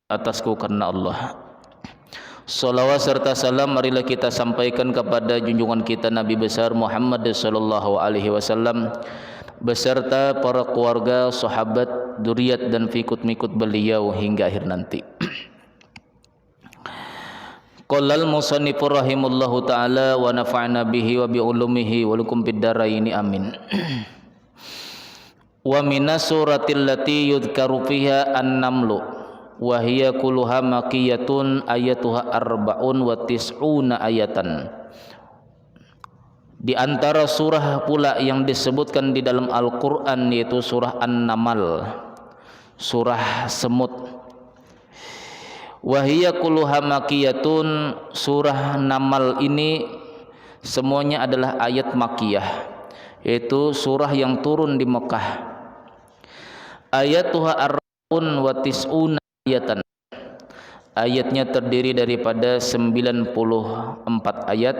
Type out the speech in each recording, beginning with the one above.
atasku karena Allah. Salawat serta salam marilah kita sampaikan kepada junjungan kita Nabi besar Muhammad sallallahu alaihi wasallam beserta para keluarga, sahabat, dzurriyyat dan pengikut-pengikut beliau hingga akhir nanti. Qala al-musannif rahimahullahu taala wa nafa'na bihi wa bi ulumihi wa lakum fid dharain amin. Wa minas suratil lati yudhkaru fiha an-namlu wa hiya kulluha makiyatun ayatuha arba'un wa tis'una ayatan. Di antara surah pula yang disebutkan di dalam Al-Qur'an yaitu surah An-Naml, surah semut. Wa hiya kulluha makiyatun, surah Naml ini semuanya adalah ayat makiyah, yaitu surah yang turun di Mekah. Ayatuha arba'un wa tis'una ayatan. Ayatnya terdiri daripada 94 ayat.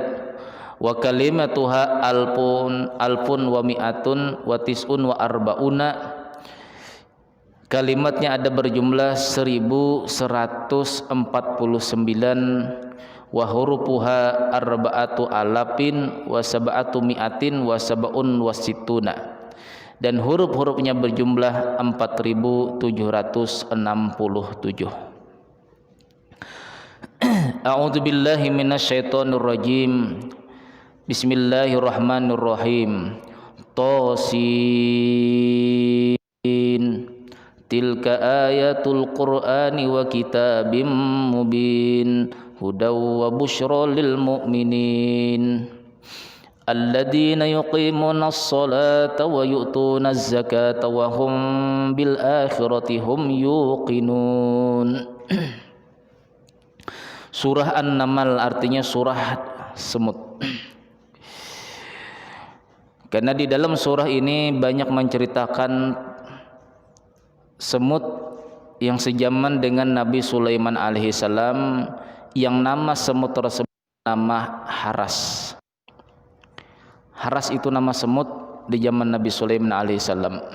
Wa kalimatuha alfun wa mi'atun wa tis'un wa arba'una. Kalimatnya ada berjumlah 1149 wa hurufuha arba'atu alafin wa sab'atu mi'atin wa sab'un wa situna. Dan huruf-hurufnya berjumlah 4767. A'udzu billahi minasyaitonir rajim. Bismillahirrahmanirrahim. Tasin. Tilka ayatul Qur'ani wa kitabim mubin. Hudaw wa busyra lil mu'minin. Alladzina yuqimuna as-salata wa yu'tuna az-zakata wa hum bil akhirati hum yuqinun. Surah An-Naml artinya surah semut. Karena di dalam surah ini banyak menceritakan semut yang sejaman dengan Nabi Sulaiman alaihissalam, yang nama semut tersebut nama Haras. Haras itu nama semut di zaman Nabi Sulaiman alaihissalam.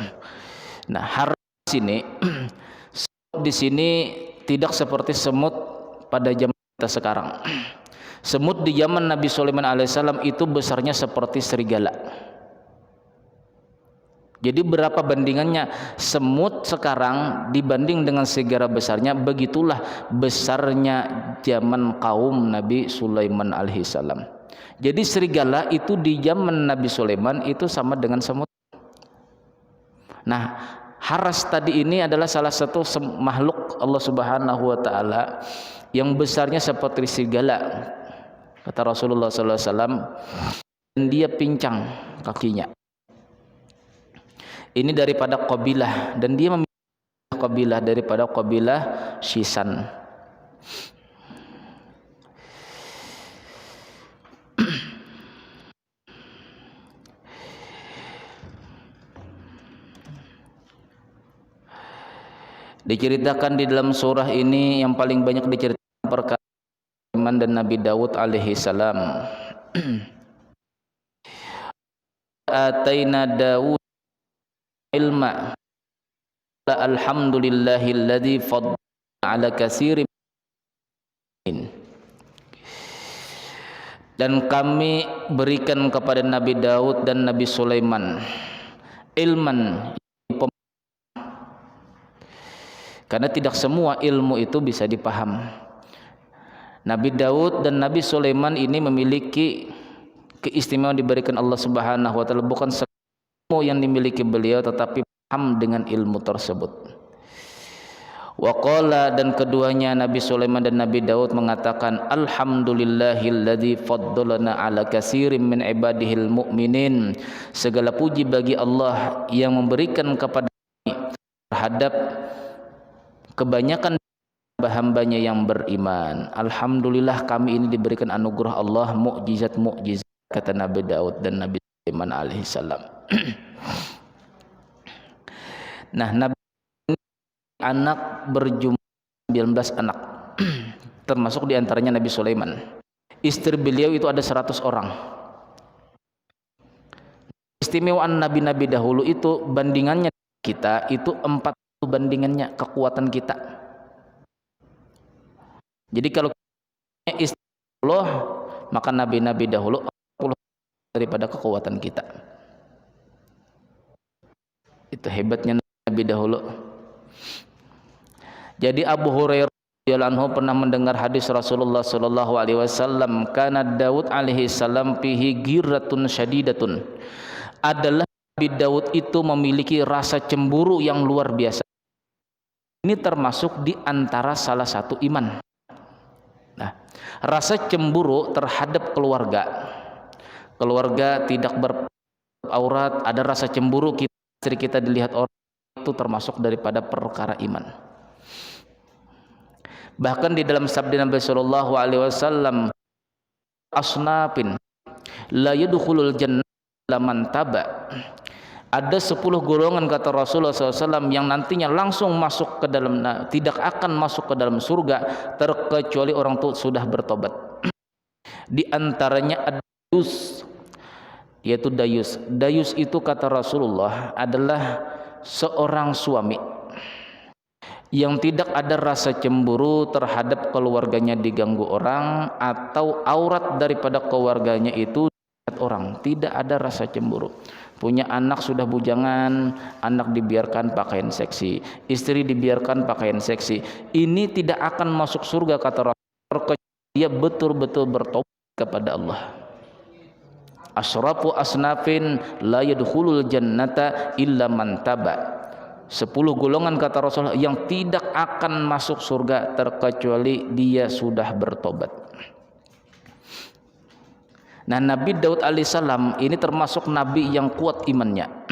Nah, Haras ini semut di sini tidak seperti semut pada zaman kita sekarang. Semut di zaman Nabi Sulaiman alaihissalam itu besarnya seperti serigala. Jadi berapa bandingannya semut sekarang dibanding dengan serigala besarnya, begitulah besarnya zaman kaum Nabi Sulaiman alaihissalam. Jadi serigala itu di zaman Nabi Sulaiman itu sama dengan semut. Nah, Haras tadi ini adalah salah satu makhluk Allah Subhanahu wa taala yang besarnya seperti serigala. Kata Rasulullah sallallahu alaihi wasallam, dan dia pincang kakinya. Ini daripada qabilah, dan dia memilih qabilah daripada qabilah Shisan. Diceritakan di dalam surah ini yang paling banyak diceritakan perkara Sulaiman dan Nabi Daud alaihi salam. Ataina Daud ilma. Alhamdulillahilladzi faddala ala katsirin. Dan kami berikan kepada Nabi Daud dan Nabi Sulaiman ilman, karena tidak semua ilmu itu bisa dipaham. Nabi Daud dan Nabi Sulaiman ini memiliki keistimewaan diberikan Allah Subhanahu wa taala, bukan ilmu yang dimiliki beliau tetapi paham dengan ilmu tersebut. Wa qala, dan keduanya Nabi Sulaiman dan Nabi Daud mengatakan alhamdulillahilladzi faddalana ala katsirin min ibadihil mu'minin. Segala puji bagi Allah yang memberikan kepada kami terhadap kebanyakan hamba-hambanya yang beriman. Alhamdulillah kami ini diberikan anugerah Allah, mukjizat-mukjizat, kata Nabi Daud dan Nabi Sulaiman alaihissalam. Nah, Nabi ini anak berjumlah 19 anak. Termasuk diantaranya Nabi Sulaiman. Istri beliau itu ada 100 orang. Istimewaan nabi-nabi dahulu itu bandingannya kita itu 40 bandingannya kekuatan kita. Jadi kalau istri Allah, maka nabi-nabi dahulu 40 daripada kekuatan kita. Itu hebatnya nabi dahulu. Jadi Abu Hurairah radhiyallahu anhu pernah mendengar hadis Rasulullah sallallahu alaihi wasallam, kana Daud alaihi salam fihi ghirratun syadidatun. Adalah Nabi Daud itu memiliki rasa cemburu yang luar biasa. Ini termasuk di antara salah satu iman. Nah, rasa cemburu terhadap keluarga. Keluarga tidak beraurat, ada rasa cemburu istri kita dilihat orang, itu termasuk daripada perkara iman. Bahkan di dalam sabda Nabi sallallahu alaihi wasallam, asnafin la yadkhulul jannata man taba. Ada 10 golongan kata Rasulullah SAW yang nantinya langsung masuk ke dalam, tidak akan masuk ke dalam surga terkecuali orang itu sudah bertobat. Di antaranya ada dayus, yaitu dayus. Dayus itu kata Rasulullah adalah seorang suami yang tidak ada rasa cemburu terhadap keluarganya diganggu orang, atau aurat daripada keluarganya itu dilihat orang, tidak ada rasa cemburu. Punya anak sudah bujangan, anak dibiarkan pakaian seksi, istri dibiarkan pakaian seksi, ini tidak akan masuk surga kata Rasulullah, dia betul-betul bertobat kepada Allah. Asrafu asnafin la yadkhulul jannata illa man taba. 10 golongan kata Rasulullah yang tidak akan masuk surga terkecuali dia sudah bertobat. Nah, Nabi Daud alaihissalam ini termasuk nabi yang kuat imannya.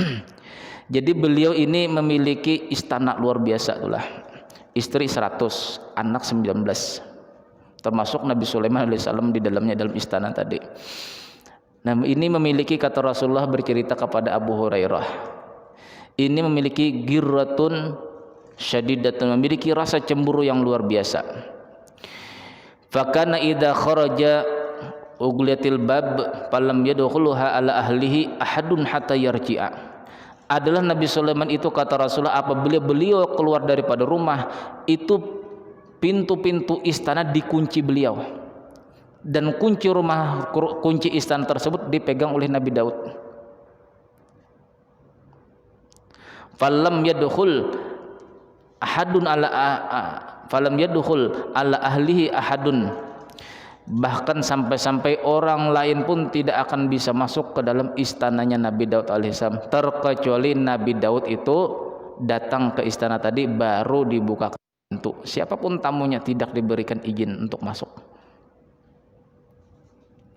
Jadi beliau ini memiliki istana luar biasa itulah. Istri 100, anak 19. Termasuk Nabi Sulaiman alaihissalam di dalamnya, dalam istana tadi. Nah, ini memiliki kata Rasulullah bercerita kepada Abu Hurairah, ini memiliki ghirratun syadidatun, memiliki rasa cemburu yang luar biasa. Fakana idza kharaja ugliyatil bab falam yadkhuluha ala ahlihi ahadun hatta yarji'a. Adalah Nabi Sulaiman itu kata Rasulullah, apabila beliau keluar daripada rumah itu pintu-pintu istana dikunci beliau, dan kunci istana tersebut dipegang oleh Nabi Daud. Falam yadkhul ahadun falam yadkhul ala ahlihi ahadun. Bahkan sampai-sampai orang lain pun tidak akan bisa masuk ke dalam istananya Nabi Daud alaihissalam, terkecuali Nabi Daud itu datang ke istana tadi baru dibuka pintu. Siapapun tamunya tidak diberikan izin untuk masuk,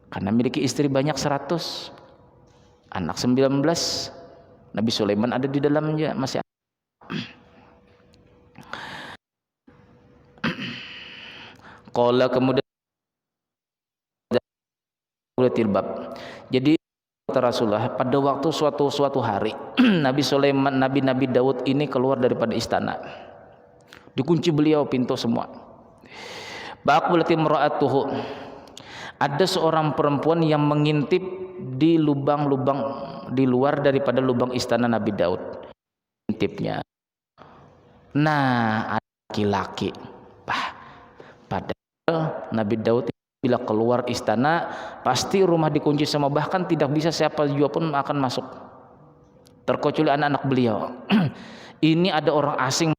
karena memiliki istri banyak 100, anak 19. Nabi Sulaiman ada di dalamnya masih. Qala kemudian tilbab. Jadi kata Rasulullah, pada waktu suatu hari Nabi Sulaiman, Nabi Daud ini keluar daripada istana, dikunci beliau pintu semua. Baqulatim ra'atuhu, ada seorang perempuan yang mengintip di lubang-lubang di luar daripada lubang istana Nabi Daud, intipnya. Nah, ada laki-laki. Padahal Nabi Daud bila keluar istana pasti rumah dikunci semua, bahkan tidak bisa siapa juga pun akan masuk terkecuali anak-anak beliau. Ini ada orang asing,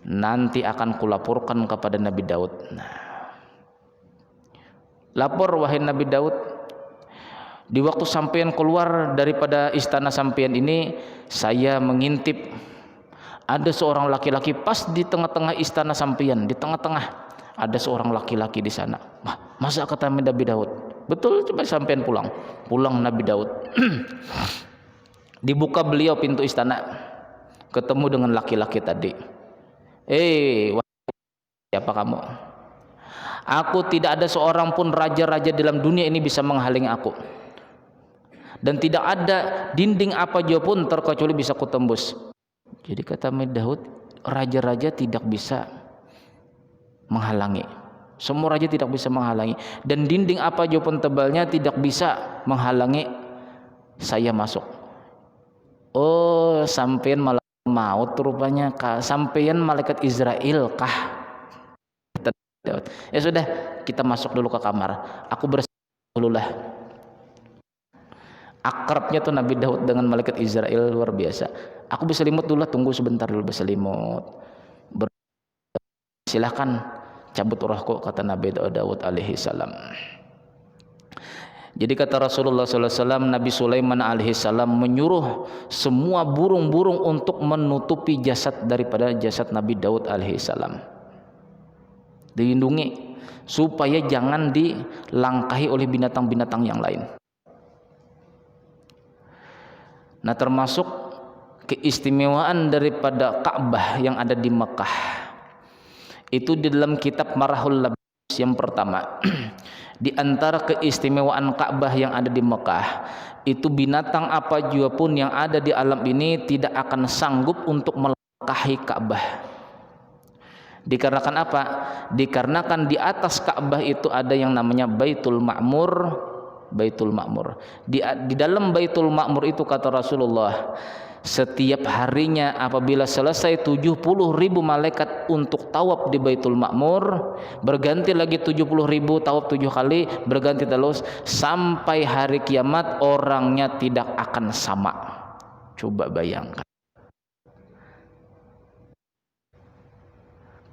nanti akan kulaporkan kepada Nabi Daud. Nah, lapor wahai Nabi Daud, di waktu sampean keluar daripada istana sampean ini, saya mengintip ada seorang laki-laki pas di tengah-tengah istana sampean, di tengah-tengah ada seorang laki-laki di sana. Wah, masa kata Nabi Daud? Betul, coba sampean pulang Nabi Daud. Dibuka beliau pintu istana, ketemu dengan laki-laki tadi. Siapa kamu? Aku tidak ada seorang pun raja-raja dalam dunia ini bisa menghalangi aku, dan tidak ada dinding apa jua pun terkecuali bisa kutembus. Jadi kata Nabi Daud, raja-raja tidak bisa menghalangi, semua raja tidak bisa menghalangi, dan dinding apa jua pun tebalnya tidak bisa menghalangi saya masuk. Oh, sampean malaikat maut rupanya, sampean malaikat Israel kah? Daud. Ya sudah, kita masuk dulu ke kamar. Aku bersih dulu lah. Akrabnya tuh Nabi Daud dengan malaikat Israel luar biasa. Aku berselimut dulu lah, tunggu sebentar dulu berselimut. Silahkan cabut rohku, kata Nabi Daud alaihi salam. Jadi kata Rasulullah SAW, Nabi Sulaiman alaihissalam menyuruh semua burung-burung untuk menutupi jasad daripada jasad Nabi Daud alaihissalam, dilindungi supaya jangan dilangkahi oleh binatang-binatang yang lain. Nah, termasuk keistimewaan daripada Ka'bah yang ada di Mekah itu di dalam kitab Marahul Labis yang pertama. Di antara keistimewaan Ka'bah yang ada di Mekah itu binatang apa jua pun yang ada di alam ini tidak akan sanggup untuk melangkahi Ka'bah. Dikarenakan apa? Dikarenakan di atas Ka'bah itu ada yang namanya Baitul Ma'mur. Baitul Ma'mur. Di dalam Baitul Ma'mur itu kata Rasulullah, setiap harinya apabila selesai 70.000 malaikat untuk tawaf di Baitul Ma'mur, berganti lagi 70.000 tawaf 7 kali, berganti terus sampai hari kiamat, orangnya tidak akan sama. Coba bayangkan.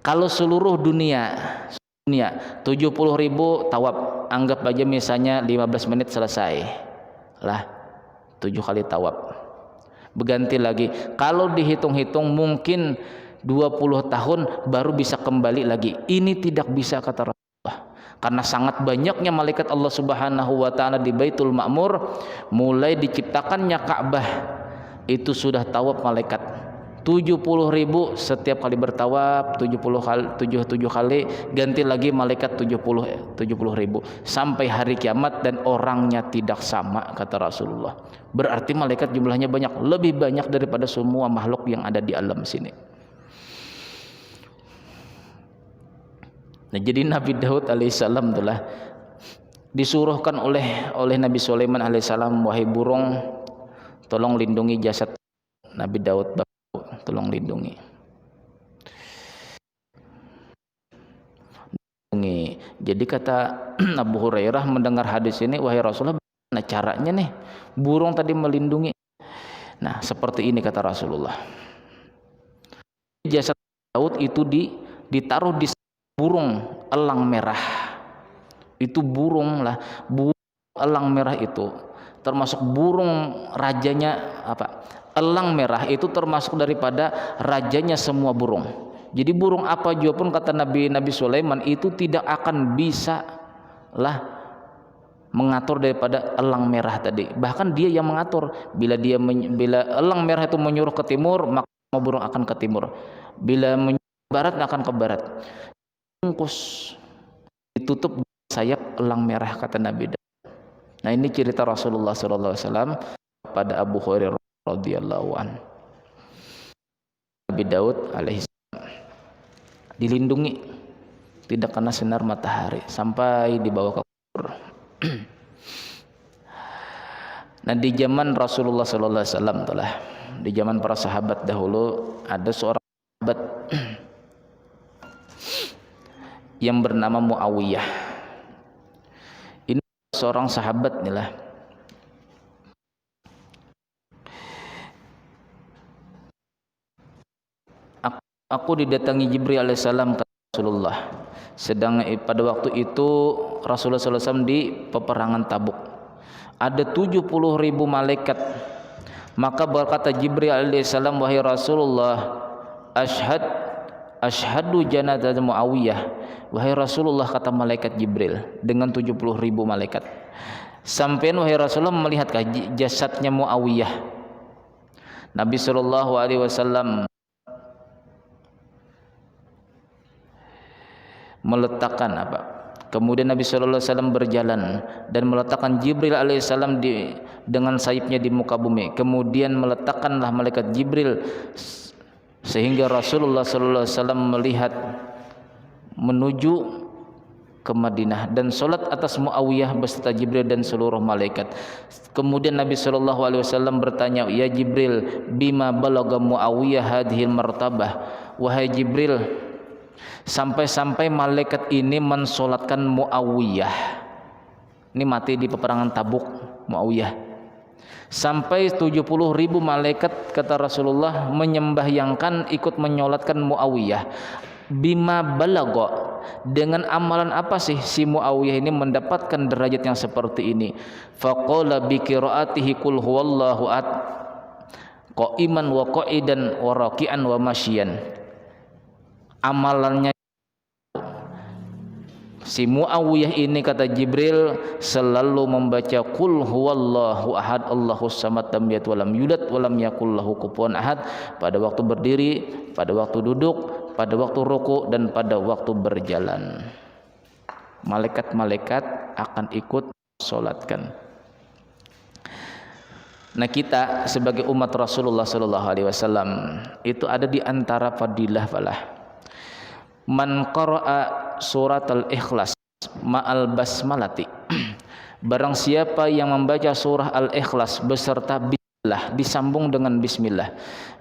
Kalau seluruh dunia 70.000 tawaf, anggap aja misalnya 15 menit selesai lah, 7 kali tawaf. Berganti lagi, kalau dihitung-hitung mungkin 20 tahun baru bisa kembali lagi. Ini tidak bisa kata Rasulullah, karena sangat banyaknya malaikat Allah Subhanahu wa taala di Baitul Ma'mur. Mulai diciptakannya Ka'bah itu sudah tawaf malaikat 70.000, setiap kali bertawaf 7 kali, ganti lagi malaikat 70.000 sampai hari kiamat, dan orangnya tidak sama kata Rasulullah. Berarti malaikat jumlahnya banyak, lebih banyak daripada semua makhluk yang ada di alam sini. Nah, jadi Nabi Daud alaihissalam itulah disuruhkan oleh Nabi Sulaiman alaihissalam, wahai burung, tolong lindungi jasad Nabi Daud, tolong lindungi. Jadi kata Abu Hurairah mendengar hadis ini, wahai Rasulullah, nah caranya nih burung tadi melindungi. Nah, seperti ini kata Rasulullah, jasad Daud itu ditaruh di burung elang merah. Itu burung elang merah itu termasuk burung rajanya apa? Elang merah itu termasuk daripada rajanya semua burung. Jadi burung apa juga pun kata Nabi Sulaiman itu tidak akan bisa mengatur daripada elang merah tadi. Bahkan dia yang mengatur. Bila elang merah itu menyuruh ke timur, maka semua burung akan ke timur. Bila menyuruh ke barat, akan ke barat. Bungkus, ditutup sayap elang merah kata Nabi. Nah, ini cerita Rasulullah SAW pada Abu Hurairah radhiyallahu anhu. Nabi Daud alaihissalam dilindungi, tidak kena sinar matahari sampai dibawa ke kubur. Nah, di zaman Rasulullah sallallahu alaihi wasallam telah di zaman para sahabat dahulu ada seorang sahabat yang bernama Muawiyah. Ini seorang sahabat nih lah. Aku didatangi Jibril alaihissalam kata Rasulullah. Sedang pada waktu itu Rasulullah SAW di peperangan Tabuk. Ada 70.000 malaikat. Maka berkata Jibril alaihissalam, wahai Rasulullah, ashhadu janazah Muawiyah. Wahai Rasulullah, kata malaikat Jibril dengan 70.000 malaikat, sampean wahai Rasulullah melihatkah jasadnya Muawiyah? Nabi SAW meletakkan apa? Kemudian Nabi SAW berjalan dan meletakkan Jibril alaihissalam dengan sayapnya di muka bumi. Kemudian meletakkanlah malaikat Jibril sehingga Rasulullah SAW melihat menuju ke Madinah dan solat atas Muawiyah beserta Jibril dan seluruh malaikat. Kemudian Nabi SAW bertanya, ya Jibril, bima balagha Muawiyah hadhil martabah? Wahai Jibril, Sampai-sampai malaikat ini mensolatkan Muawiyah. Ini mati di peperangan Tabuk, Muawiyah. Sampai 70.000 malaikat kata Rasulullah menyembahyangkan ikut menyolatkan Muawiyah. Bima balago, dengan amalan apa sih si Muawiyah ini mendapatkan derajat yang seperti ini? Faqala bi qiraatihi qul huwallahu ahad qaiman wa qa'idan wa raki'an wa masyian. Amalannya si Muawiyah ini kata Jibril selalu membaca qul huwallahu ahad Allahus samad lam yalid wa lam yulad wa lam yakul lahu kufuwan ahad pada waktu berdiri, pada waktu duduk, pada waktu ruku dan pada waktu berjalan. Malaikat-malaikat akan ikut salatkan. Nah, kita sebagai umat Rasulullah sallallahu alaihi wasallam itu ada di antara fadilah falah. Man qara'a surat al-Ikhlas ma'al basmalati. Barang siapa yang membaca surah Al-Ikhlas beserta bismillah, disambung dengan bismillah.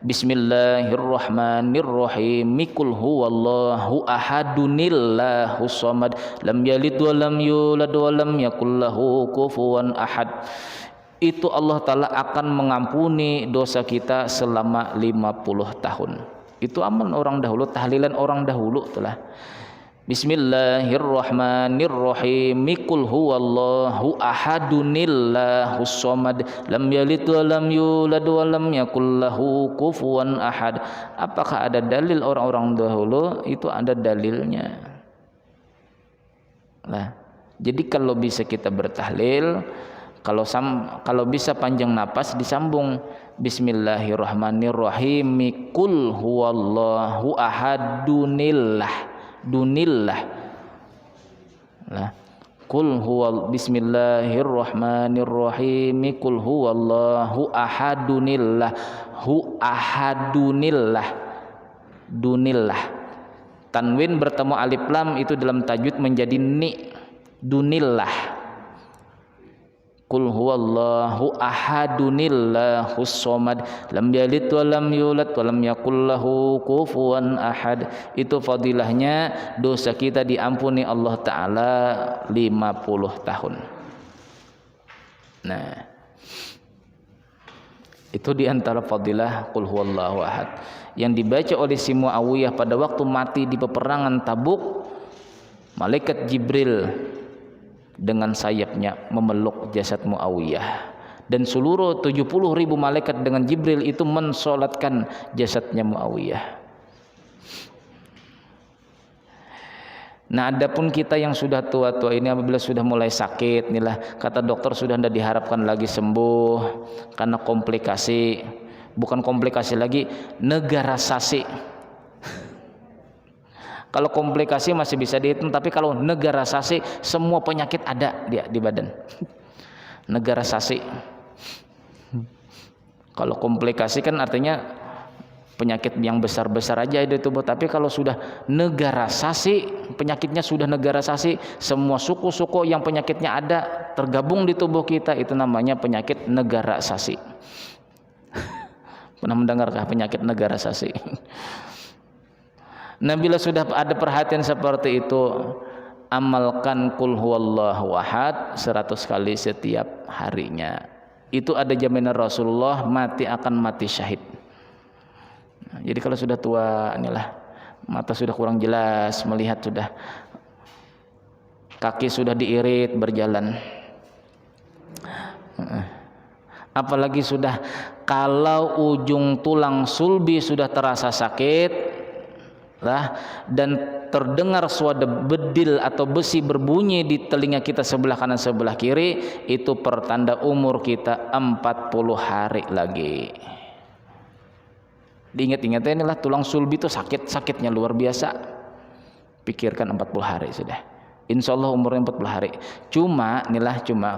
Bismillahirrahmanirrahim. Qul huwallahu ahadunillahus samad lam yalid wa lam yulad wa lam yakul lahu kufuwan ahad. Itu Allah Ta'ala akan mengampuni dosa kita selama 50 tahun. Itu amal orang dahulu, tahlilan orang dahulu itulah. Bismillahirrahmanirrahim. Qul huwallahu ahadunillahus samad lam yalid wa lam yulad wa lam yakul lahu kufuwan ahad. Apakah ada dalil orang-orang dahulu? Itu ada dalilnya. Nah, jadi kalau bisa kita bertahlil, kalau bisa panjang napas disambung Bismillahirrahmanirrahim. Qul huwallahu ahadunillah dunillah. Nah, qul huwal Bismillahirrahmanirrahim. Qul huwallahu ahadunillah ahadunillah dunillah. Tanwin bertemu alif lam itu dalam tajwid menjadi ni, dunillah. Qul huwallahu ahadunillahus samad lam yalid wa lam yulad wa lam yakul lahu kufuwan ahad. Itu fadilahnya dosa kita diampuni Allah Ta'ala 50 tahun. Nah, itu diantara fadilah qul huwallahu ahad yang dibaca oleh si Muawiyah pada waktu mati di peperangan Tabuk. Malaikat Jibril dengan sayapnya memeluk jasad Muawiyah dan seluruh 70.000 malaikat dengan Jibril itu mensolatkan jasadnya Muawiyah. Nah, adapun kita yang sudah tua-tua ini apabila sudah mulai sakit, inilah kata dokter sudah tidak diharapkan lagi sembuh karena komplikasi, bukan komplikasi lagi, negarasasi. Kalau komplikasi masih bisa dihitung, tapi kalau negarasasi semua penyakit ada di badan. Negarasasi. Kalau komplikasi kan artinya penyakit yang besar-besar aja di tubuh, tapi kalau sudah negarasasi, penyakitnya sudah negarasasi, semua suku-suku yang penyakitnya ada tergabung di tubuh kita, itu namanya penyakit negarasasi. Pernah mendengarkah penyakit negarasasi? Nah, bila sudah ada perhatian seperti itu, amalkan qul huwallahu ahad 100 kali setiap harinya. Itu ada jaminan Rasulullah akan mati syahid. Nah, jadi kalau sudah tua, inilah mata sudah kurang jelas melihat, sudah kaki sudah diirit berjalan, apalagi sudah kalau ujung tulang sulbi sudah terasa sakit dan terdengar suara bedil atau besi berbunyi di telinga kita sebelah kanan sebelah kiri, itu pertanda umur kita 40 hari lagi. Diingat-ingat, inilah tulang sulbi itu sakitnya luar biasa. Pikirkan 40 hari sudah. Insya Allah umurnya 40 hari. Cuma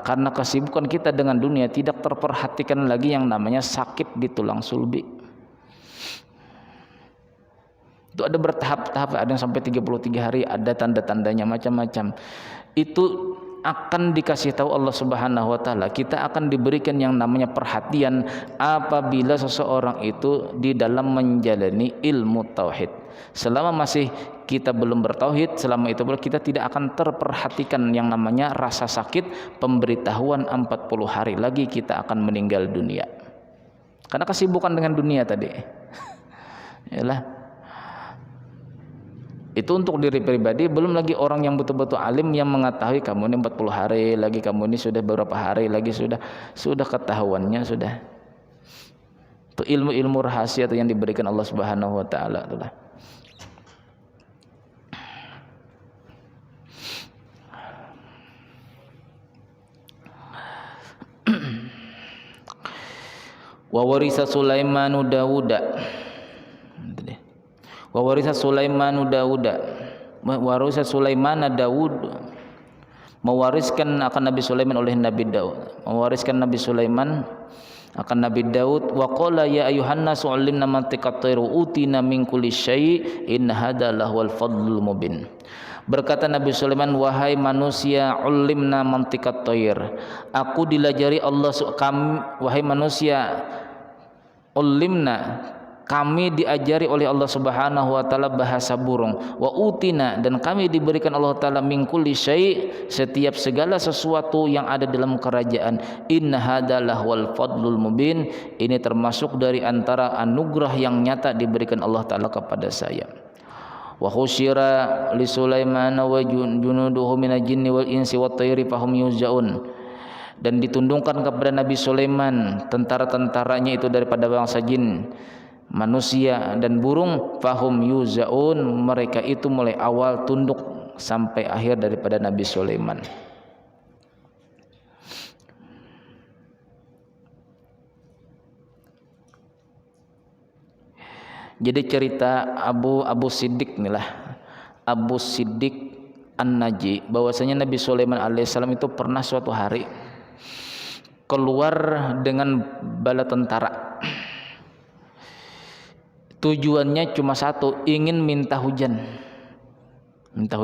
karena kesibukan kita dengan dunia tidak terperhatikan lagi yang namanya sakit di tulang sulbi. Itu ada bertahap-tahap, ada yang sampai 33 hari, ada tanda-tandanya macam-macam. Itu akan dikasih tahu Allah Subhanahu wa taala, kita akan diberikan yang namanya perhatian apabila seseorang itu di dalam menjalani ilmu tauhid. Selama masih kita belum bertauhid, selama itu kita tidak akan terperhatikan yang namanya rasa sakit pemberitahuan 40 hari lagi kita akan meninggal dunia. Karena kesibukan dengan dunia tadi. Yalah. Itu untuk diri pribadi, belum lagi orang yang betul-betul alim yang mengetahui kamu ini 40 hari lagi, kamu ini sudah beberapa hari lagi sudah ketahuannya sudah. Itu ilmu-ilmu rahasia yang diberikan Allah Subhanahu wa taala itulah. Wa warisa Sulaimanu Dauda. Wa warisa Sulaimanu Dauda. Warisa Sulaiman Daud, mewariskan akan Nabi Sulaiman oleh Nabi Daud. Mewariskan Nabi Sulaiman akan Nabi Daud. Wa qala ya ayuhan nasu 'allimna mantiqat tayr utina min kulli syai' in hadza lahwal fadlul mubin. Berkata Nabi Sulaiman, wahai manusia, 'allimna mantiqat tayr, aku dilajari Allah wahai manusia, 'allimna, kami diajari oleh Allah Subhanahu wa taala bahasa burung. Wa utina, dan kami diberikan Allah taala min kulli syai', setiap segala sesuatu yang ada dalam kerajaan. Inna hadalah wal fadlul mubin, ini termasuk dari antara anugerah yang nyata diberikan Allah taala kepada saya. Wa khusyira li Sulaiman wa junuduhu minal jinni wal insi wat tayri fahum yuzaun, dan ditundungkan kepada Nabi Sulaiman tentara-tentaranya itu daripada bangsa jin, manusia dan burung, fahum yuzaun, mereka itu mulai awal tunduk sampai akhir daripada Nabi Sulaiman. Jadi cerita Abu Siddiq inilah, Abu Siddiq An-Naji, bahwasanya Nabi Sulaiman alaihissalam itu pernah suatu hari keluar dengan bala tentara. Tujuannya cuma satu, ingin minta hujan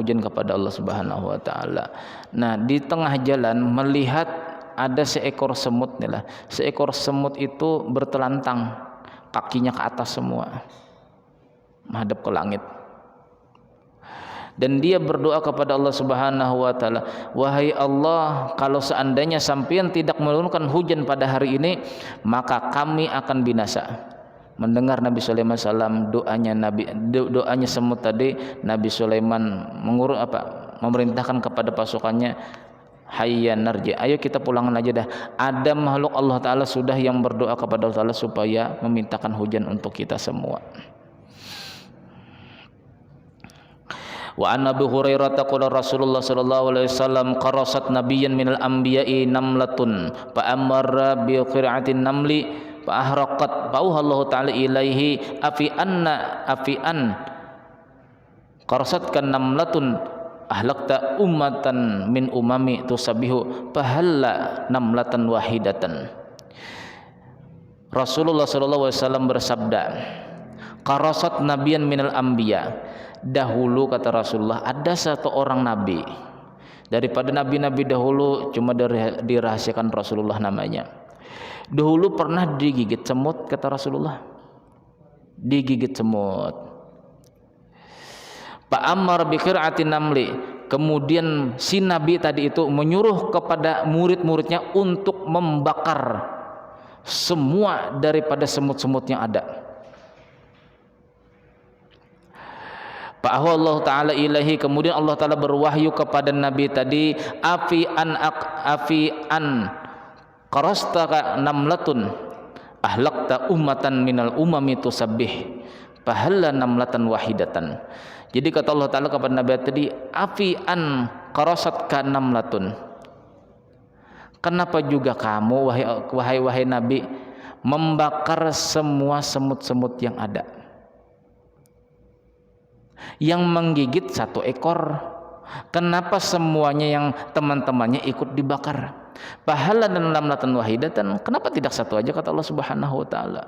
kepada Allah Subhanahu wa taala. Nah, di tengah jalan melihat ada seekor semut nih lah. Seekor semut itu bertelantang, kakinya ke atas semua, menghadap ke langit. Dan dia berdoa kepada Allah Subhanahu wa taala, wahai Allah, kalau seandainya sampean tidak menurunkan hujan pada hari ini, maka kami akan binasa. Mendengar Nabi Sulaiman salam doanya semut tadi, Nabi Sulaiman memerintahkan kepada pasukannya, hayya narji, ayo kita pulangan aja dah. Ada makhluk Allah taala sudah yang berdoa kepada Allah taala supaya memintakan hujan untuk kita semua. Wa an Abi Hurairah qala Rasulullah sallallahu alaihi wasallam qarasat nabiyyan minal anbiya'i namlatun fa amara bi qira'atin namli fa ahraqat fa'ahallahu ta'ala ilaihi afi an qarasat kan namlatun ahlakta ummatan min umami tusabihu fahalla namlatan wahidatan. Rasulullah sallallahu alaihi wasallam bersabda, qarasat nabiyyan minal anbiya, dahulu kata Rasulullah ada satu orang nabi daripada nabi-nabi dahulu, cuma dirahasiakan Rasulullah namanya. Dahulu pernah digigit semut kata Rasulullah, digigit semut. Pak Ammar bi qira'atin namli, kemudian si nabi tadi itu menyuruh kepada murid-muridnya untuk membakar semua daripada semut-semut yang ada. Pak Allah taala ilahi, kemudian Allah taala berwahyu kepada nabi tadi, afi an qarastaka namlatun ahlakta ummatan minal umami tusabbih fahalla namlatan wahidatan. Jadi kata Allah taala kepada nabi tadi, afi an qarasatka namlatun, kenapa juga kamu wahai nabi membakar semua semut-semut yang ada, yang menggigit satu ekor, kenapa semuanya yang teman-temannya ikut dibakar? Pahala dan namlatan wahidatan, kenapa tidak satu aja kata Allah Subhanahu wa taala.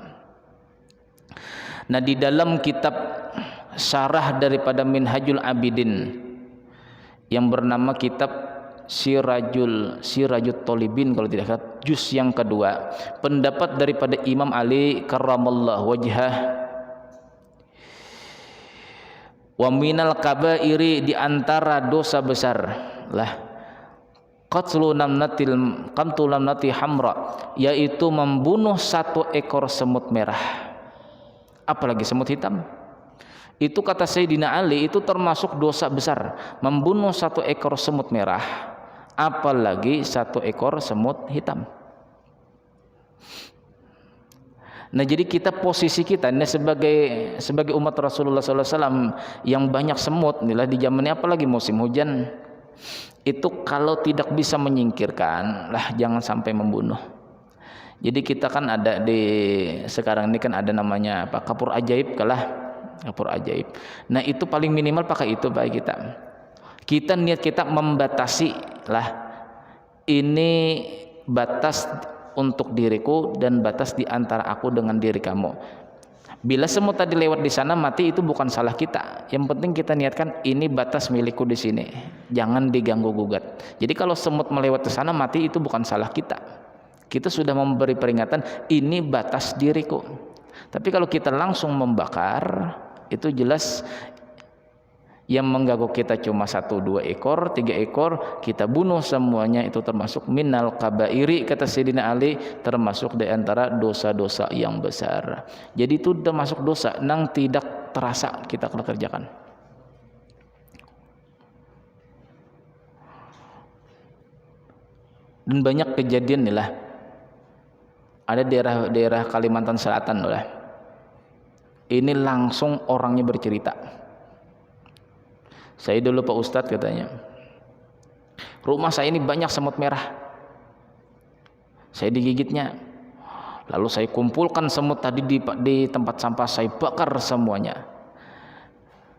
Nah, di dalam kitab syarah daripada Minhajul Abidin yang bernama kitab Sirajut Tolibin kalau tidak salah, juz yang kedua, pendapat daripada Imam Ali karramallahu wajhah. Wa minal kabairi, di antara dosa besar lah, qatlu namnati hamra, yaitu membunuh satu ekor semut merah. Apalagi semut hitam. Itu kata Sayyidina Ali, itu termasuk dosa besar, membunuh satu ekor semut merah, apalagi satu ekor semut hitam. Nah, jadi kita, posisi kita ini sebagai umat Rasulullah SAW yang banyak semut inilah di zaman ini, apalagi musim hujan, itu kalau tidak bisa menyingkirkan lah, jangan sampai membunuh. Jadi kita kan ada sekarang ini kan ada namanya apa, kapur ajaib kapur ajaib. Nah, itu paling minimal pakai itu baik kita niat kita membatasi lah, ini batas untuk diriku dan batas di antara aku dengan diri kamu. Bila semut tadi lewat di sana mati, itu bukan salah kita. Yang penting kita niatkan ini batas milikku di sini, jangan diganggu gugat. Jadi kalau semut melewat ke sana mati, itu bukan salah kita. Kita sudah memberi peringatan ini batas diriku. Tapi kalau kita langsung membakar, itu jelas yang mengganggu kita cuma 1, 2 ekor, 3 ekor, kita bunuh semuanya, itu termasuk minal kabairi, kata Sayyidina Ali, termasuk di antara dosa-dosa yang besar. Jadi itu termasuk dosa yang tidak terasa kita kerjakan. Dan banyak kejadian nih lah, ada daerah Kalimantan Selatan lah, ini langsung orangnya bercerita, saya dulu Pak Ustadz katanya, rumah saya ini banyak semut merah, saya digigitnya, lalu saya kumpulkan semut tadi di tempat sampah, saya bakar semuanya.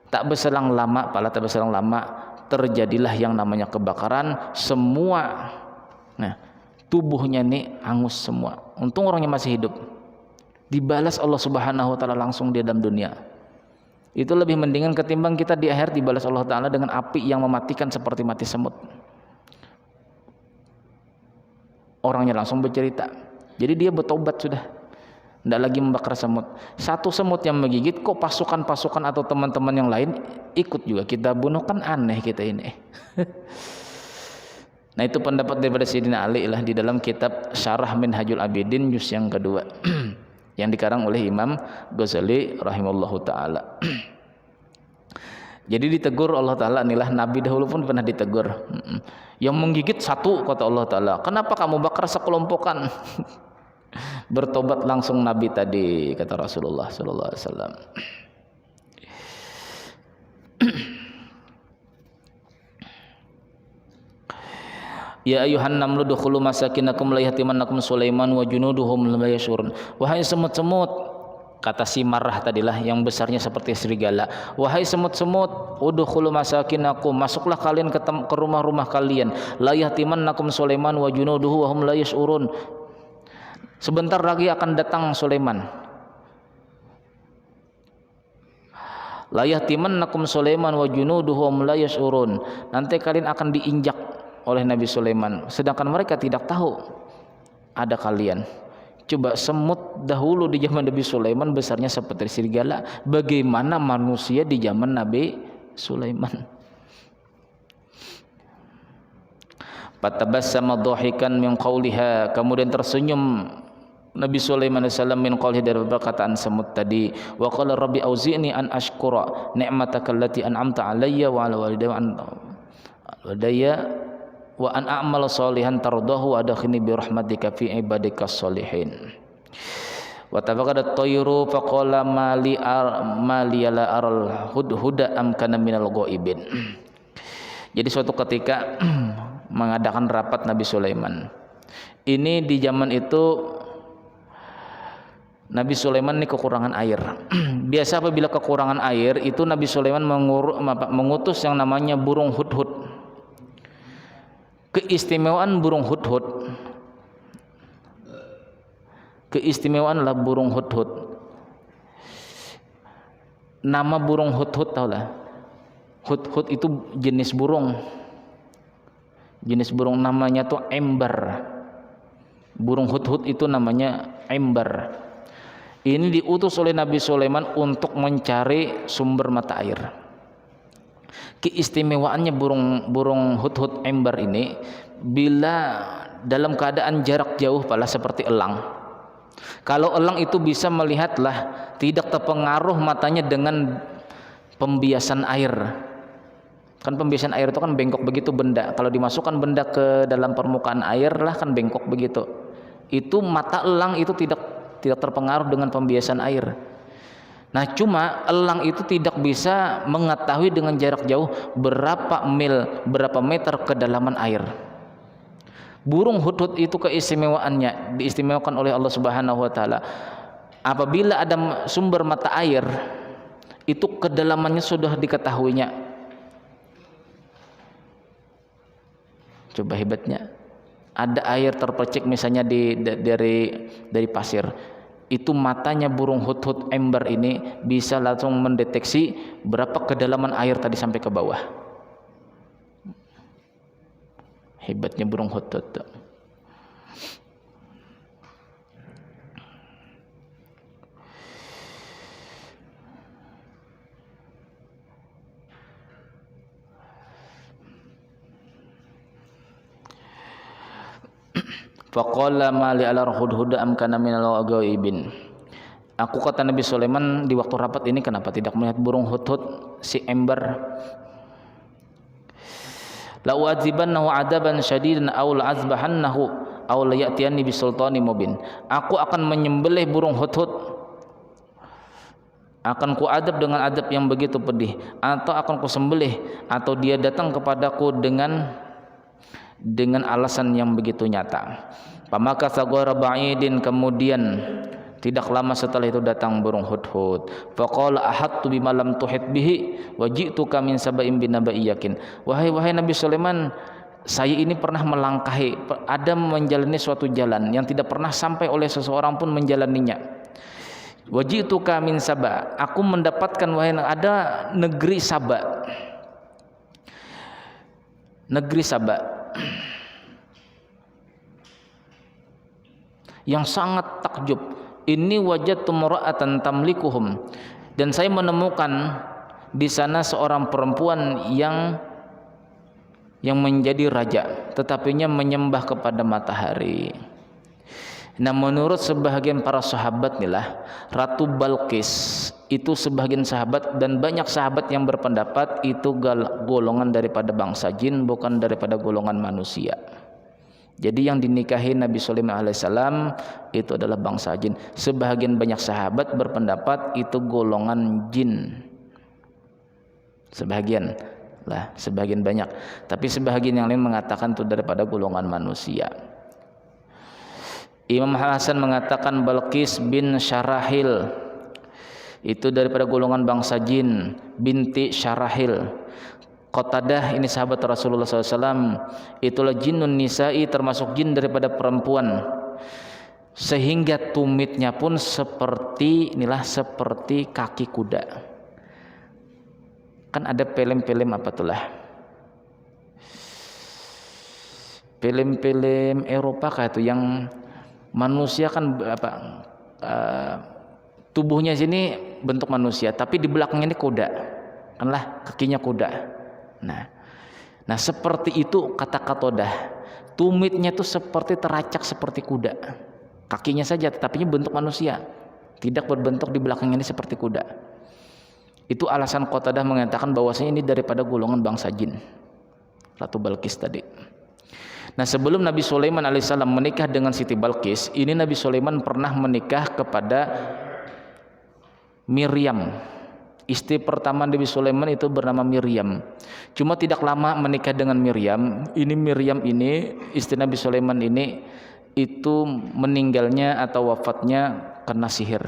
Tak berselang lama terjadilah yang namanya kebakaran, semua tubuhnya ini hangus semua. Untung orangnya masih hidup, dibalas Allah Subhanahu wa taala langsung di dalam dunia. Itu lebih mendingan ketimbang kita di akhir dibalas Allah taala dengan api yang mematikan seperti mati semut. Orangnya langsung bercerita, jadi dia bertobat sudah, tidak lagi membakar semut. Satu semut yang menggigit, kok pasukan-pasukan atau teman-teman yang lain ikut juga kita bunuh, kan aneh kita ini. Nah, itu pendapat daripada Sayyidina Ali lah di dalam kitab Syarah Minhajul Abidin juz yang kedua yang dikarang oleh Imam Ghazali rahimahullahu taala. Jadi ditegur Allah taala, inilah Nabi dahulu pun pernah ditegur. Yang menggigit satu, kata Allah taala, kenapa kamu bakar sekelompokan? Bertobat langsung Nabi tadi, kata Rasulullah sallallahu alaihi wasallam. Ya ayuhan namlu dukhulu masakinakum la yahtimannakum Sulaiman wa junuduhum la yashurun. Wahai semut-semut, kata si marah tadilah yang besarnya seperti serigala. Wahai semut-semut, udkhulu masakinakum, masuklah kalian ke rumah-rumah kalian. La yahtimannakum Sulaiman wa junuduhu wa hum la yashurun. Sebentar lagi akan datang Sulaiman. La yahtimannakum Sulaiman wa junuduhu wa hum la yashurun. Nanti kalian akan diinjak oleh Nabi Sulaiman, sedangkan mereka tidak tahu ada kalian. Coba semut dahulu di zaman Nabi Sulaiman besarnya seperti serigala, bagaimana manusia di zaman Nabi Sulaiman? Fatabassama dhahikan min qawliha, kemudian tersenyum Nabi Sulaiman AS min qawlihi, dari perkataan semut tadi. Wa qala rabbi auzi'ni an ashkura ni'mataka allati an'amta alayya wa ala walidayya wa an a'mal sholihan tardahu wa adkhilni bi rahmatika fi ibadikas sholihin. Wa tafaqadat tayru faqala mali la aral hudhuda am kana minal ghaibin. Jadi suatu ketika mengadakan rapat Nabi Sulaiman. Ini di zaman itu Nabi Sulaiman ini kekurangan air. Biasa apabila kekurangan air itu Nabi Sulaiman mengutus yang namanya burung hudhud. Keistimewaan burung hudhud, keistimewaanlah burung hudhud. Nama burung hudhud tahulah. Hudhud itu jenis burung. Jenis burung namanya tuh ember. Burung hudhud itu namanya ember. Ini diutus oleh Nabi Sulaiman untuk mencari sumber mata air. Keistimewaannya burung hudhud ember ini, bila dalam keadaan jarak jauh pala seperti elang. Kalau elang itu bisa melihatlah, tidak terpengaruh matanya dengan pembiasan air. Kan pembiasan air itu kan bengkok begitu benda. Kalau dimasukkan benda ke dalam permukaan air lah kan bengkok begitu. Itu mata elang itu tidak terpengaruh dengan pembiasan air. Nah, cuma elang itu tidak bisa mengetahui dengan jarak jauh berapa mil, berapa meter kedalaman air. Burung hudhud itu keistimewaannya diistimewakan oleh Allah Subhanahu wa taala. Apabila ada sumber mata air, itu kedalamannya sudah diketahuinya. Coba hebatnya. Ada air terpercik misalnya dari pasir. Itu matanya burung hudhud ember ini bisa langsung mendeteksi berapa kedalaman air tadi sampai ke bawah. Hebatnya burung hudhud. Faqala ma li ala hudhud am kana minal ghaibin. Aku kata Nabi Sulaiman di waktu rapat ini, kenapa tidak melihat burung hudhud si ember? La u'adzibannahu 'adaban syadidan aw la'azbahannahu aw la ya'tiyani bisultanin mubin. Aku akan menyembelih burung hudhud, akan kuadab dengan adab yang begitu pedih, atau akan kusembelih, atau dia datang kepadaku dengan alasan yang begitu nyata. Pamaka sagara ba'idin, kemudian tidak lama setelah itu datang burung hudhud. Faqala ahattu bima lam tuhit bihi wa ji'tuka min saba'in binaba'in yakin. Wahai Nabi Sulaiman, saya ini pernah melangkahi, ada menjalani suatu jalan yang tidak pernah sampai oleh seseorang pun menjalaninya. Wa ji'tuka min Saba, aku mendapatkan ada negeri Saba. Negeri Saba yang sangat takjub. Ini wajadtu mar'atan tamlikuhum, dan saya menemukan di sana seorang perempuan yang menjadi raja, tetapinya menyembah kepada matahari. Nah, menurut sebahagian para sahabat inilah Ratu Balqis itu sebagian sahabat dan banyak sahabat yang berpendapat itu golongan daripada bangsa jin, bukan daripada golongan manusia. Jadi yang dinikahi Nabi Sulaiman alaihissalam itu adalah bangsa jin. Sebahagian banyak sahabat berpendapat itu golongan jin. Sebahagian banyak. Tapi sebahagian yang lain mengatakan itu daripada golongan manusia. Imam Hasan mengatakan Balqis bin Syarahil itu daripada golongan bangsa jin, binti Syarahil. Qatadah ini sahabat Rasulullah SAW, itulah jinnun nisa'i, termasuk jin daripada perempuan, sehingga tumitnya pun seperti kaki kuda. Kan ada film-film apa itulah, film-film Eropa kayak itu yang manusia kan tubuhnya sini bentuk manusia tapi di belakangnya ini kuda, kanlah kakinya kuda. Nah seperti itu kata Qatadah, tumitnya itu seperti teracak seperti kuda, kakinya saja tetapi bentuk manusia, tidak berbentuk di belakangnya ini seperti kuda. Itu alasan Qatadah mengatakan bahwasanya ini daripada golongan bangsa jin, Ratu Balqis tadi. Nah, sebelum Nabi Sulaiman alaihissalam menikah dengan Siti Balqis, ini Nabi Sulaiman pernah menikah kepada Miriam. Istri pertama Nabi Sulaiman itu bernama Miriam. Cuma tidak lama menikah dengan Miriam. Miriam ini istri Nabi Sulaiman ini itu meninggalnya atau wafatnya karena sihir.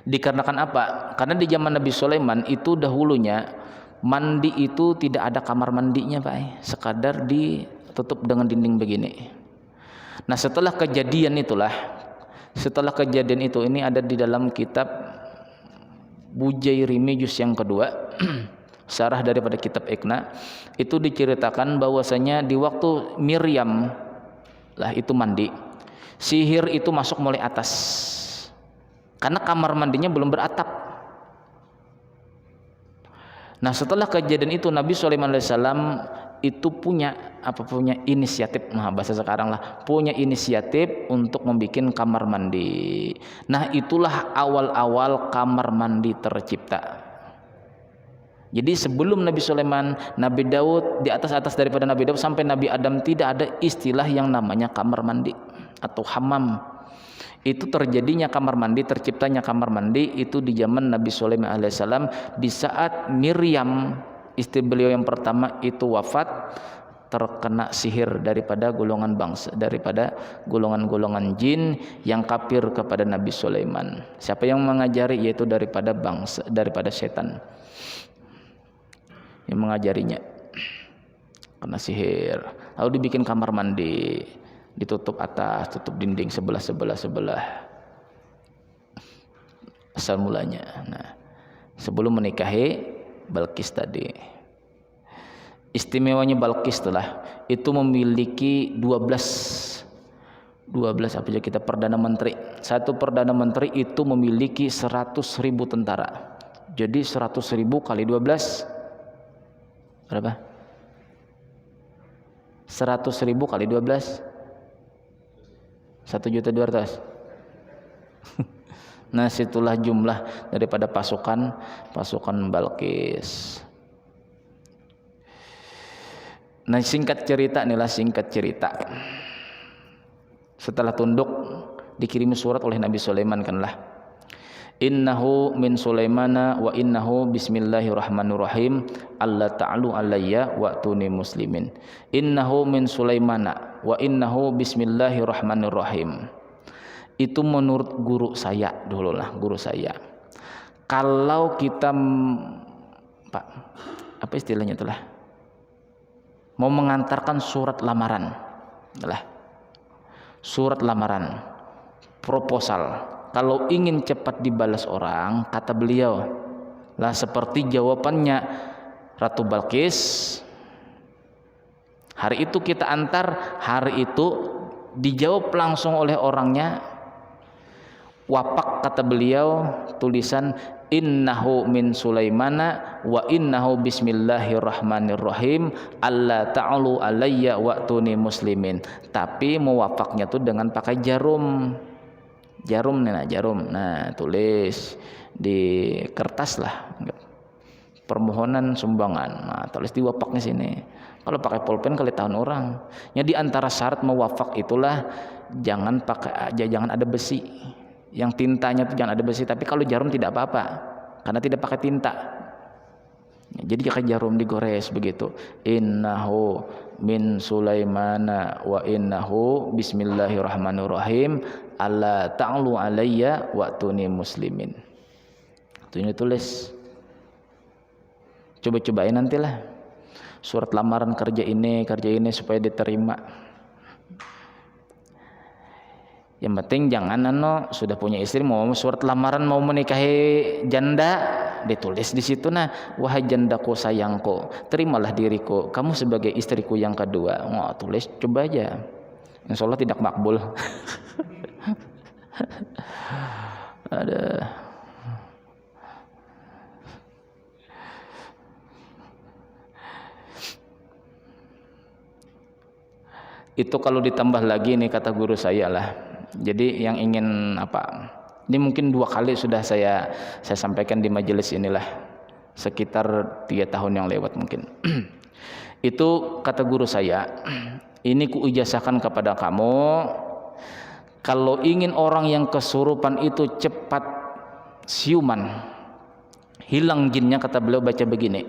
Dikarenakan apa? Karena di zaman Nabi Sulaiman itu dahulunya mandi itu tidak ada kamar mandinya, Pak. Sekadar ditutup dengan dinding begini. Nah, setelah kejadian itu ini ada di dalam kitab Bujairimi juz yang kedua syarah daripada kitab Iqna, itu diceritakan bahwasanya di waktu Miriam lah itu mandi, sihir itu masuk mulai atas karena kamar mandinya belum beratap. Nah setelah kejadian itu Nabi Sulaiman alaihissalam itu punya inisiatif, nah bahasa sekarang lah, punya inisiatif untuk membuat kamar mandi. Nah itulah awal-awal kamar mandi tercipta. Jadi sebelum Nabi Sulaiman, Nabi Daud, di atas daripada Nabi Daud sampai Nabi Adam tidak ada istilah yang namanya kamar mandi atau hammam. Itu terjadinya kamar mandi, terciptanya kamar mandi itu di zaman Nabi Sulaiman alaihissalam, di saat Miriam istri beliau yang pertama itu wafat, terkena sihir daripada golongan jin yang kafir kepada Nabi Sulaiman. Siapa yang mengajari? Yaitu daripada setan yang mengajarinya, kena sihir. Lalu dibikin kamar mandi, ditutup atas, tutup dinding sebelah asal mulanya. Nah sebelum menikahi Balqis tadi, istimewanya Balqis itu memiliki 12 apa aja kita perdana menteri. Satu perdana menteri itu memiliki 100.000 tentara. Jadi 100.000 kali 12 berapa? 100.000 kali 12 1.200.000. Nah situlah jumlah daripada pasukan Balqis. Nah singkat cerita, setelah tunduk dikirimi surat oleh Nabi Sulaiman kanlah, innahu min Sulaimana wa innahu bismillahirrahmanirrahim alla ta'alu alayya wa'tuni muslimin. Innahu min Sulaimana wa innahu bismillahirrahmanirrahim. Itu menurut guru saya dulu lah, guru saya. Kalau kita Pak, apa istilahnya itulah, mau mengantarkan surat lamaran, surat lamaran, proposal. Kalau ingin cepat dibalas orang, kata beliau lah seperti jawabannya Ratu Balqis. Hari itu kita antar, hari itu dijawab langsung oleh orangnya. Wapak kata beliau, tulisan innahu min Sulaimana wa innahu bismillahirrahmanirrahim alla ta'alu alayya wa'tuni muslimin. Tapi mewapaknya tuh dengan pakai jarum. Nah tulis di kertas lah, permohonan sumbangan. Nah tulis di wafaknya sini. Kalau pakai pulpen kali tahun orang. Ya di antara syarat mewafak itulah jangan ada besi. Yang tintanya itu jangan ada besi. Tapi kalau jarum tidak apa-apa, karena tidak pakai tinta. Jadi pakai jarum digores begitu. Innahu min Sulaimana wa innahu bismillahirrahmanirrahim alla ta'alu alayya wa'tuni muslimin. Itu ini tulis. Coba-cobain nantilah. Surat lamaran kerja ini supaya diterima. Yang penting jangan sudah punya istri mau surat lamaran mau menikahi janda, ditulis di situ nah, wahai jandaku sayangku, terimalah diriku, kamu sebagai istriku yang kedua. Tulis coba aja. Insya Allah tidak makbul. Ada. Itu kalau ditambah lagi nih kata guru saya lah. Jadi yang ingin ini mungkin 2 kali sudah saya sampaikan di majelis inilah, sekitar 3 tahun yang lewat mungkin. Itu kata guru saya, ini kuijazahkan kepada kamu, kalau ingin orang yang kesurupan itu cepat siuman, hilang jinnya, kata beliau baca begini,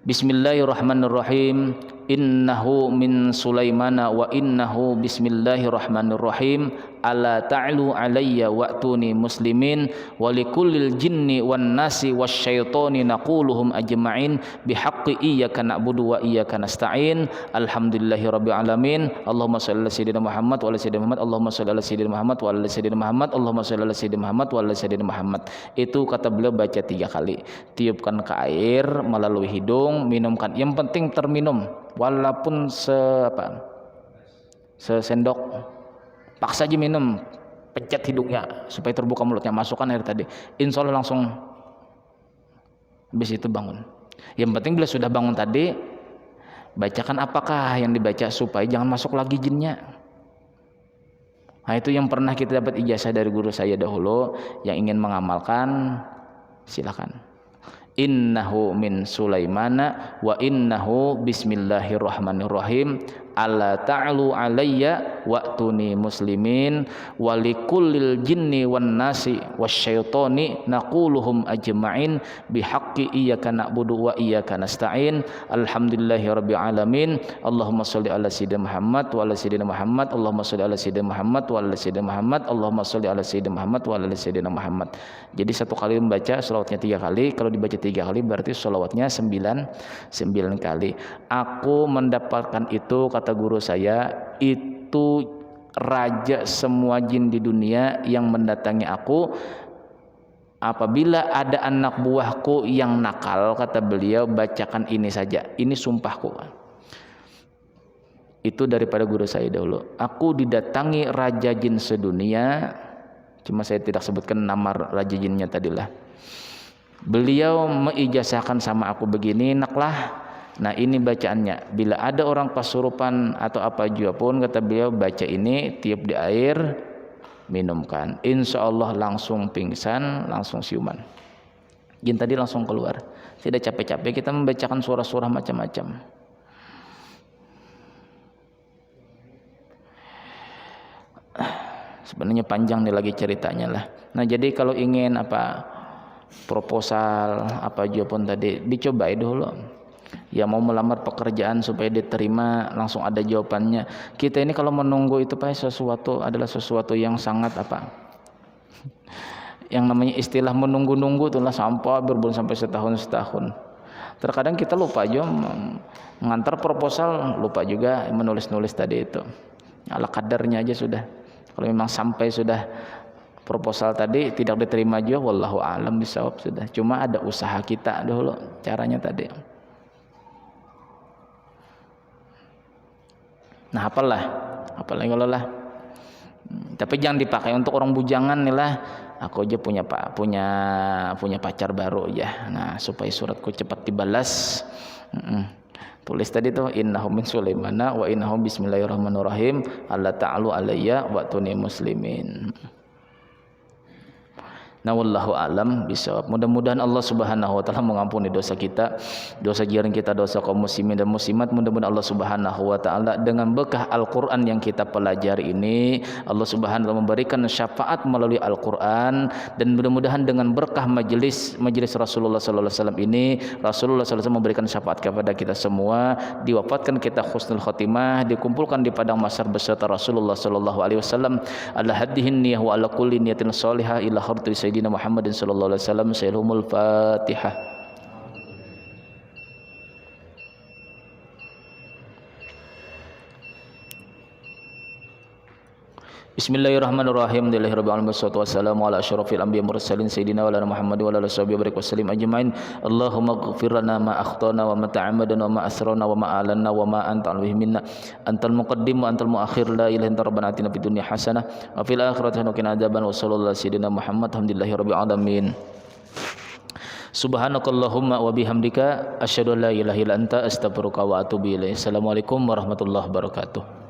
Bismillahirrahmanirrahim, innahu min Sulaimana wa innahu bismillahirrahmanirrahim ala ta'lu alayya wa'tuni muslimin wa likullil jinni wan nasi wasyaitoni naquluhum ajma'in bihaqqi iyyaka na'budu wa iyyaka nasta'in alhamdulillahi rabbil alamin Allahumma shalli ala sayyidina Muhammad wa ala sayyidina Muhammad Allahumma shalli ala sayyidina Muhammad wa ala sayyidina Muhammad Allahumma shalli ala sayyidina Muhammad wa ala sayyidina Muhammad. Itu kata beliau baca 3 kali, tiupkan ke air melalui hidung, minumkan, yang penting terminum walaupun sesendok, paksa aja minum, pencet hidungnya supaya terbuka mulutnya, masukkan air tadi, insya Allah langsung habis itu bangun. Yang penting bila sudah bangun tadi, bacakan apakah yang dibaca supaya jangan masuk lagi jinnya. Nah itu yang pernah kita dapat ijazah dari guru saya dahulu. Yang ingin mengamalkan silakan. Innahu min Sulaimana wa innahu bismillahirrahmanirrahim alla ta'lu alayya wa'tuni muslimin wa likullil jinni wan nasi wasyaitoni naquluhum ajma'in bihaqqi iyyaka na'budu wa iyyaka nasta'in alhamdulillahi rabbil alamin Allahumma shalli ala sayyidina Muhammad wa ala sayyidina Muhammad Allahumma shalli ala sayyidina Muhammad wa ala sayyidina Muhammad Allahumma shalli ala sayyidina Muhammad wa ala sayyidina Muhammad. Jadi satu kali membaca shalawatnya 3 kali, kalau dibaca 3 kali berarti shalawatnya 9 kali. Aku mendapatkan itu, kata guru saya, itu raja semua jin di dunia yang mendatangi aku apabila ada anak buahku yang nakal, kata beliau, bacakan ini saja, ini sumpahku. Itu daripada guru saya dahulu. Aku didatangi raja jin sedunia, cuma saya tidak sebutkan nama raja jinnya tadilah. Beliau meijazahkan sama aku begini, naklah. Nah ini bacaannya. Bila ada orang pasurupan atau apa juga pun, kata beliau, baca ini, tiup di air, minumkan. Insya Allah langsung pingsan, langsung siuman. Jin tadi langsung keluar. Tidak capek-capek kita membacakan surah-surah macam-macam. Sebenarnya panjang nih lagi ceritanya lah. Nah jadi kalau ingin proposal apa juga pun tadi, dicoba dulu. Ya mau melamar pekerjaan supaya diterima langsung ada jawabannya. Kita ini kalau menunggu itu adalah sesuatu yang sangat yang namanya istilah menunggu-nunggu itulah sampai berbulan sampai setahun. Terkadang kita lupa aja mengantar proposal, lupa juga menulis-nulis tadi itu. Ala kadarnya aja sudah. Kalau memang sampai sudah proposal tadi tidak diterima juga, wallahu a'lam bishawab sudah. Cuma ada usaha kita dulu caranya tadi. Nah apalagi kalau lah. Tapi jangan dipakai untuk orang bujangan nih lah. Aku aja punya pacar baru ya. Nah supaya suratku cepat dibalas. Tulis tadi tuh innahu min Sulaimana wa innahu bismillahirrahmanirrahim alla ta'alu alayya wa'tuni muslimin. Nah wallahu alam bisawab. Mudah-mudahan Allah Subhanahu wa taala mengampuni dosa kita, dosa jiran kita, dosa kaum muslimin dan muslimat. Mudah-mudahan Allah Subhanahu wa taala dengan berkah Al-Qur'an yang kita pelajari ini, Allah Subhanahu wa taala memberikan syafaat melalui Al-Qur'an, dan mudah-mudahan dengan berkah majelis Rasulullah sallallahu alaihi wasallam ini, Rasulullah sallallahu alaihi wasallam memberikan syafaat kepada kita semua, diwafatkan kita husnul khotimah, dikumpulkan di padang mahsyar beserta Rasulullah sallallahu alaihi wasallam. Ala hadhihi niyyah wa ala kulli niyatin shalihah ila hadrati Sayyidina Muhammadin sallallahu alaihi wasallam. Sayyidul Fatihah. Bismillahirrahmanirrahim. Alhamdulillahirabbil alamin wassalatu wassalamu ala asyrafil anbiya'i mursalin sayyidina wa lana Muhammad wa ala alihi wa sallam ajmain. Allahumma ighfir lana ma akhtana wa ma ta'ammadna wa ma asrarna wa ma a'lanna wa ma anta alaihi minna antal muqaddim wa antal muakhir la ilaha illa anta rabbana atina fid dunya hasanah wa fil akhirati hasanah wa qina adzaban wa sallallahu sayyidina Muhammad. Alhamdulillahirabbil alamin. Subhanakallahumma wa bihamdika asyhadu an la ilaha illa anta astaghfiruka wa atubu ilaik. Assalamualaikum warahmatullahi wabarakatuh.